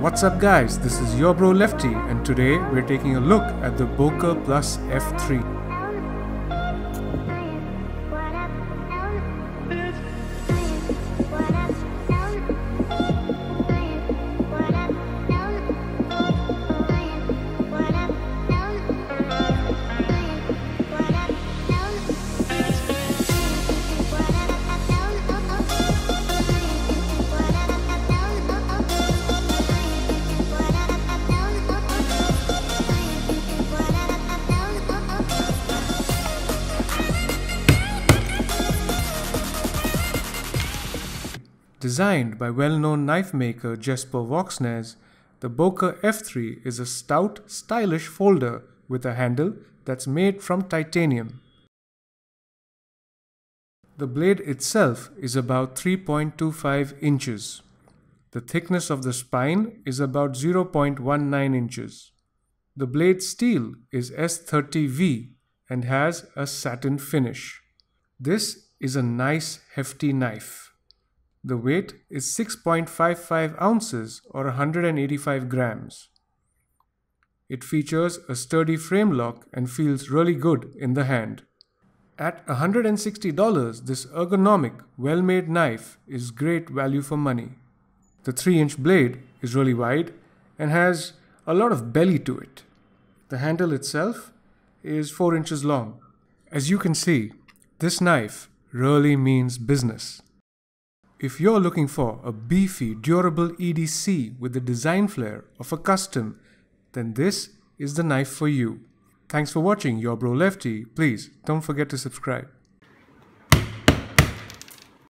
What's up guys, this is Ur Bro Lefty and today we're taking a look at the Boker F3. Designed by well-known knife maker Jesper Voxnaes, the Boker F3 is a stout, stylish folder with a handle that's made from titanium. The blade itself is about 3.25 inches. The thickness of the spine is about 0.19 inches. The blade steel is S30V and has a satin finish. This is a nice hefty knife. The weight is 6.55 ounces or 185 grams. It features a sturdy frame lock and feels really good in the hand. At $160, this ergonomic, well-made knife is great value for money. The 3-inch blade is really wide and has a lot of belly to it. The handle itself is 4 inches long. As you can see, this knife really means business. If you're looking for a beefy, durable EDC with the design flair of a custom, then this is the knife for you. Thanks for watching Ur Bro Lefty. Please don't forget to subscribe.